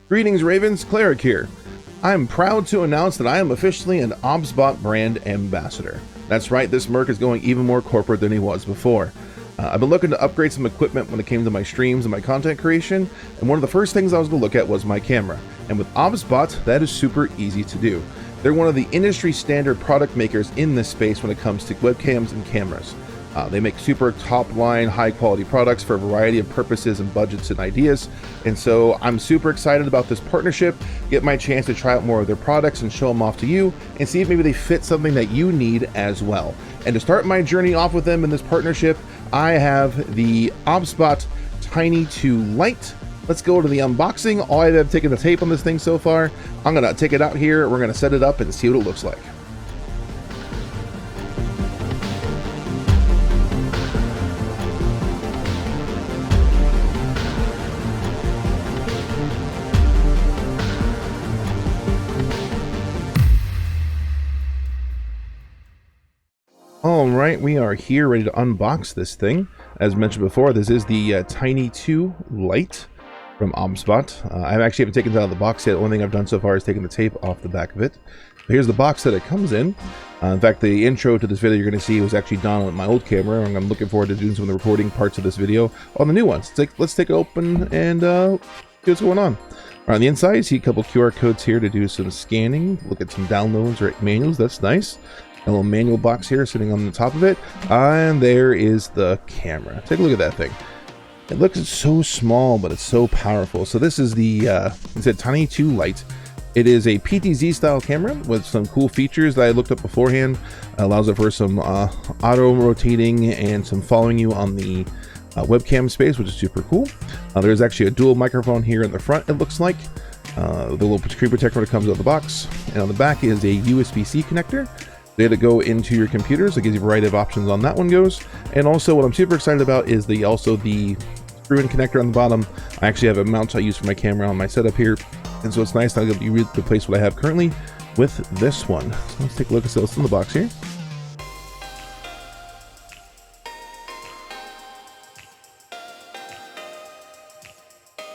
Greetings Ravens, Cleric here. I'm proud to announce that I am officially an OBSBOT Brand Ambassador. That's right, this Merc is going even more corporate than he was before. I've been looking to upgrade some equipment when it came to my streams and my content creation, and one of the first things I was going to look at was my camera. And with OBSBOT, that is super easy to do. They're one of the industry standard product makers in this space when it comes to webcams and cameras. They make super top line, high quality products for a variety of purposes and budgets and ideas. And so I'm super excited about this partnership, get my chance to try out more of their products and show them off to you and see if maybe they fit something that you need as well. And to start my journey off with them in this partnership, I have the OBSBOT Tiny to Lite. Let's go to the unboxing. All I have taken the tape on this thing so far. I'm gonna take it out here. We're gonna set it up and see what it looks like. All right, we are here ready to unbox this thing. As mentioned before, this is the Tiny 2 Lite from OBSBOT. I actually haven't taken it out of the box yet. The only thing I've done so far is taken the tape off the back of it. But here's the box that it comes in. In fact, the intro to this video you're going to see was actually done on my old camera, and I'm looking forward to doing some of the recording parts of this video on the new ones. Let's take it open and see what's going on. On the inside, you see a couple QR codes here to do some scanning, look at some downloads or manuals. That's nice. A little manual box here sitting on the top of it, and there is the camera. Take a look at that thing. It looks so small, but it's so powerful. So this is the it's a Tiny 2 Lite. It is a PTZ style camera with some cool features that I looked up beforehand. It allows it for some auto rotating and some following you on the webcam space, which is super cool. There's actually a dual microphone here in the front, it looks like. The little screen protector that comes out of the box, and on the back is a USB-C connector. They had to go into your computer, so it gives you a variety of options on that one goes. And also what I'm super excited about is the screw-in connector on the bottom. I actually have a mount I use for my camera on my setup here. And so it's nice to replace what I have currently with this one. So let's take a look at what's in the box here.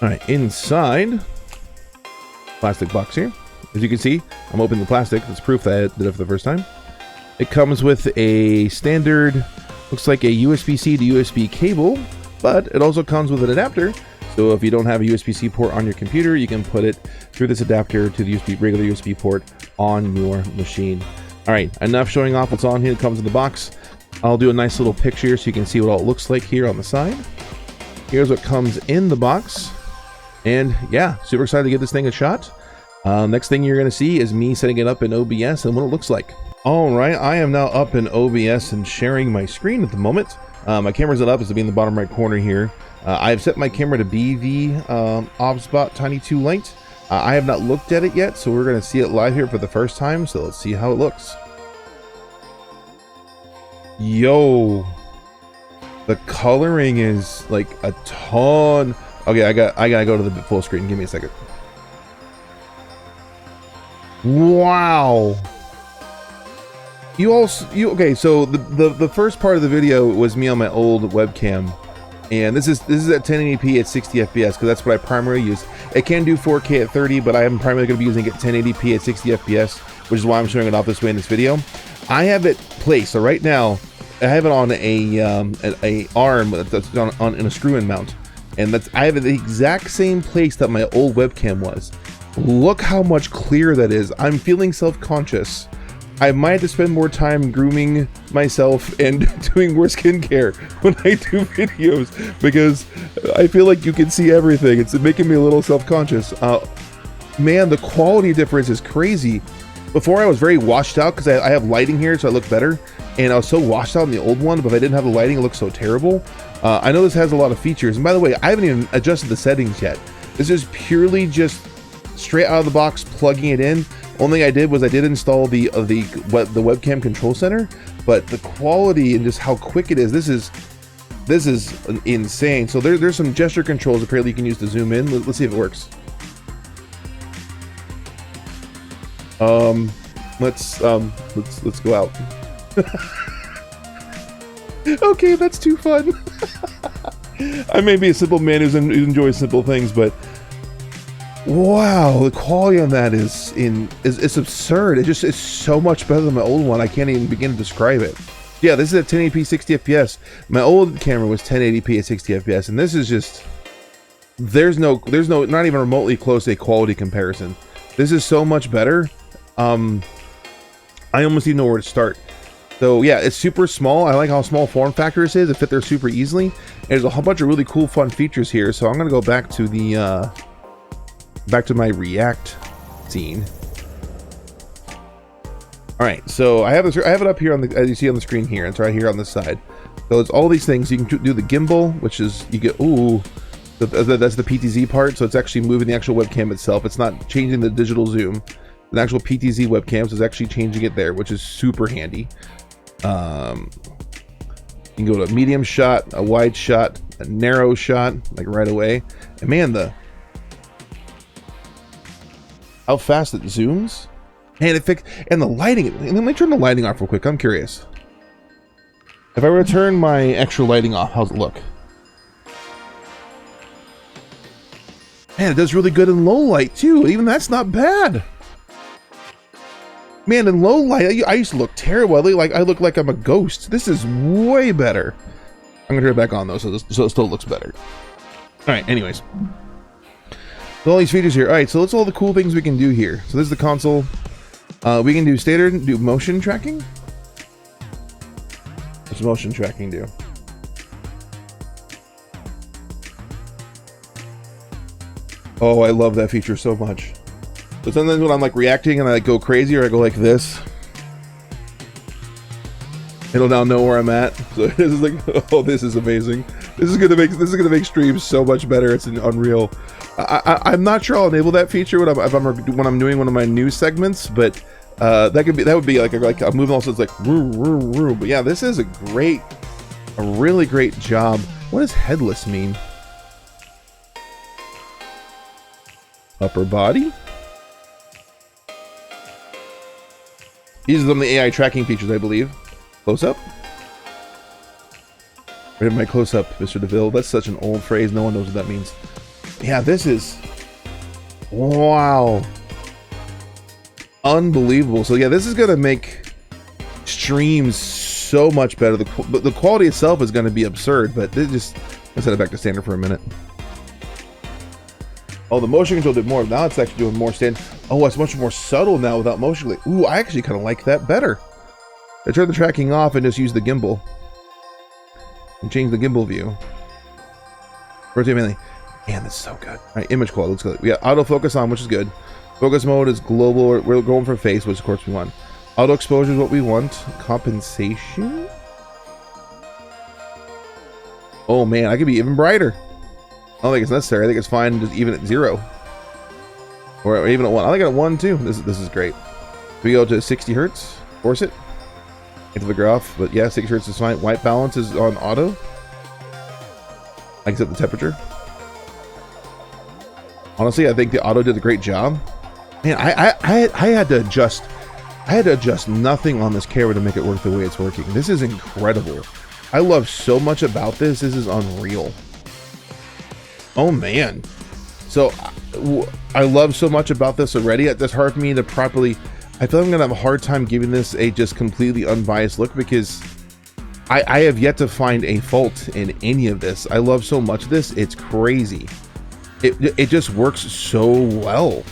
All right, inside, plastic box here. As you can see, I'm opening the plastic. That's proof that I did it for the first time. It comes with a standard, looks like a USB-C to USB cable, but it also comes with an adapter. So if you don't have a USB-C port on your computer, you can put it through this adapter to the regular USB port on your machine. All right, enough showing off what's on here. It comes in the box. I'll do a nice little picture so you can see what all it looks like here on the side. Here's what comes in the box. And yeah, super excited to give this thing a shot. Next thing you're going to see is me setting it up in OBS and what it looks like. All right, I am now up in OBS and sharing my screen at the moment. My camera's not up, it's to be in the bottom right corner here. I've set my camera to be the OBSBOT Tiny 2 Lite. I have not looked at it yet, so we're going to see it live here for the first time. So let's see how it looks. Yo, the coloring is like a ton. Okay, I gotta go to the full screen. Give me a second. Wow. Okay, so the first part of the video was me on my old webcam, and this is at 1080p at 60 fps because that's what I primarily use. It can do 4K at 30, but I am primarily going to be using it 1080p at 60 fps, which is why I'm showing it off this way in this video. I have it placed, so right now I have it on a arm that's on in a screw-in mount, and I have it the exact same place that my old webcam was. Look how much clearer that is. I'm feeling self-conscious. I might have to spend more time grooming myself and doing more skincare when I do videos because I feel like you can see everything. It's making me a little self-conscious. Man, the quality difference is crazy. Before I was very washed out because I have lighting here, so I look better. And I was so washed out in the old one, but if I didn't have the lighting, it looks so terrible. I know this has a lot of features. And by the way, I haven't even adjusted the settings yet. This is purely just straight out of the box, plugging it in. Only thing I did was I did install the webcam control center, but the quality and just how quick it is, this is insane. So there's some gesture controls apparently you can use to zoom in. Let's see if it works. Let's go out. Okay, that's too fun. I may be a simple man who enjoys simple things, but Wow, the quality on that is absurd. It's so much better than my old one. I can't even begin to describe it. Yeah, this is at 1080p 60 fps. My old camera was 1080p at 60 fps, and this is just there's no not even remotely close to a quality comparison. This is so much better. I almost even know where to start. So yeah, it's super small. I like how small form factor this is. It fit there super easily. And there's a whole bunch of really cool, fun features here. So I'm gonna go back to the back to my React scene. All right, so I have this. I have it up here on the, as you see on the screen here. It's right here on this side. So it's all these things. You can do the gimbal, which is you get that's the PTZ part. So it's actually moving the actual webcam itself. It's not changing the digital zoom. The actual PTZ webcams is actually changing it there, which is super handy. You can go to a medium shot, a wide shot, a narrow shot, like right away. And man, how fast it zooms, and and the lighting. And let me turn the lighting off real quick. I'm curious. If I were to turn my extra lighting off, how's it look? Man, it does really good in low light too. Even that's not bad. Man, in low light, I used to look terrible. I look like I'm a ghost. This is way better. I'm gonna turn it back on though, so it still looks better. All right. Anyways, so all these features here. All right. So let's all the cool things we can do here. So this is the console. We can do standard, do motion tracking. What's motion tracking do? Oh, I love that feature so much. So sometimes when I'm like reacting and I go crazy or I go like this, it'll now know where I'm at. So this is like, oh, this is amazing. This is gonna make streams so much better. It's unreal. I'm not sure I'll enable that feature when I'm doing one of my news segments, but that would be like I'm moving also. It's like but yeah, this is a really great job. What does headless mean? Upper body. These are some of the AI tracking features, I believe. Close up. Right in my close up, Mr. DeVille. That's such an old phrase. No one knows what that means. Yeah, this is wow, unbelievable. So yeah, this is gonna make streams so much better. The quality itself is gonna be absurd, but they just let's set it back to standard for a minute. Oh, the motion control did more. Now it's actually doing more standard. Oh, it's much more subtle now without motion. Ooh, I actually kind of like that better. I turn the tracking off and just use the gimbal. And change the gimbal view. Rotate mainly. Man, that's so good. All right, image quality. Let's go. We got autofocus on, which is good. Focus mode is global. We're going for face, which of course we want. Auto exposure is what we want. Compensation. Oh man, I could be even brighter. I don't think it's necessary. I think it's fine just even at 0. Or even at 1. I think at 1 too. This is great. We go to 60 hertz. Force it. Get the graph. But yeah, 60 hertz is fine. White balance is on auto. I can set the temperature. Honestly, I think the auto did a great job. Man, I had to adjust nothing on this camera to make it work the way it's working. This is incredible. I love so much about this. This is unreal. Oh man. So I love so much about this already. It's hard for me to properly, I feel like I'm gonna have a hard time giving this a just completely unbiased look because I have yet to find a fault in any of this. I love so much of this. It's crazy. It just works so well.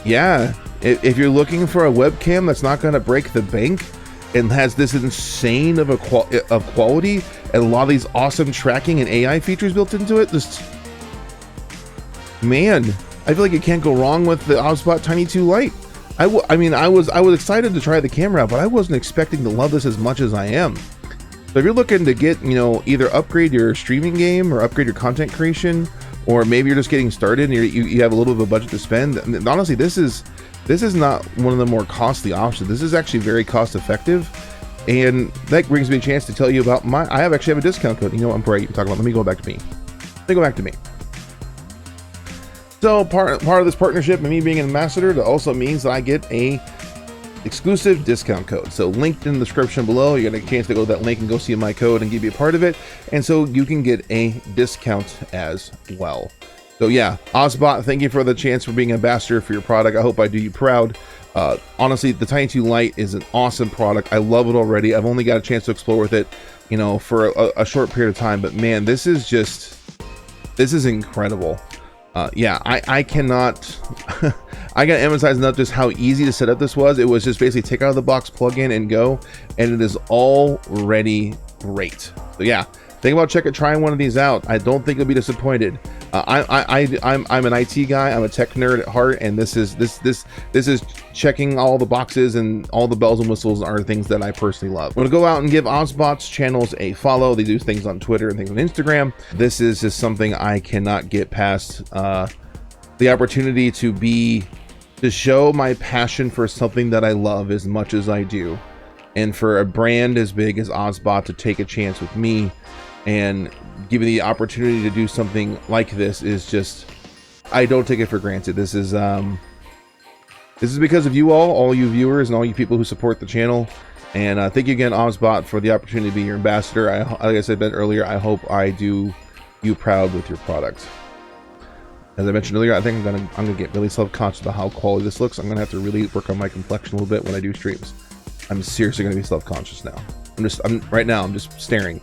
Yeah, if you're looking for a webcam that's not gonna break the bank and has this insane of quality and a lot of these awesome tracking and AI features built into it, just man, I feel like you can't go wrong with the OBSBOT Tiny 2 Lite. I mean, I was excited to try the camera out, but I wasn't expecting to love this as much as I am. So if you're looking to get, you know, either upgrade your streaming game or upgrade your content creation, or maybe you're just getting started and you have a little bit of a budget to spend, and honestly, this is not one of the more costly options. This is actually very cost effective. And that brings me a chance to tell you about I actually have a discount code. You know what, I'm great. You're talking about, let me go back to me. So part of this partnership and me being an ambassador, that also means that I get a exclusive discount code. So linked in the description below, you're gonna get a chance to go to that link and go see my code and give you a part of it. And so you can get a discount as well. So yeah, OBSBOT, thank you for the chance for being an ambassador for your product. I hope I do you proud. Honestly, the Tiny 2 Lite is an awesome product. I love it already. I've only got a chance to explore with it, you know, for a short period of time, but man, this is incredible. Yeah, I cannot I gotta emphasize enough just how easy to set up this was. It was just basically take out of the box, plug in and go, and it is already great. So yeah, think about trying one of these out. I don't think you'll be disappointed. I'm an IT guy. I'm a tech nerd at heart, and this is checking all the boxes, and all the bells and whistles are things that I personally love. I'm gonna go out and give OBSBOT's channels a follow. They do things on Twitter and things on Instagram. This is just something I cannot get past. The opportunity to show my passion for something that I love as much as I do, and for a brand as big as OBSBOT to take a chance with me and give me the opportunity to do something like this is just, I don't take it for granted. This is because of you all you viewers and all you people who support the channel. And thank you again, OBSBOT, for the opportunity to be your ambassador. Like I said earlier, I hope I do you proud with your product. As I mentioned earlier, I think I'm gonna get really self-conscious about how quality this looks. I'm gonna have to really work on my complexion a little bit when I do streams. I'm seriously gonna be self-conscious now. Right now I'm just staring.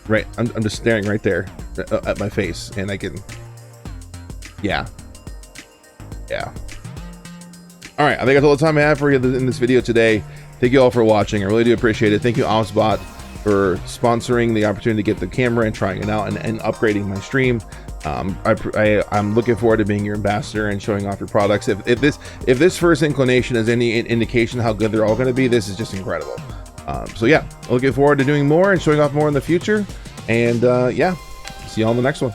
Right, I'm just staring right there at my face, and I can, yeah. All right, I think that's all the time I have for you in this video today. Thank you all for watching. I really do appreciate it. Thank you, OBSBOT, for sponsoring the opportunity to get the camera and trying it out and upgrading my stream. I'm looking forward to being your ambassador and showing off your products. If this first inclination is any indication how good they're all going to be, this is just incredible. So yeah, looking forward to doing more and showing off more in the future. And yeah, see you all in the next one.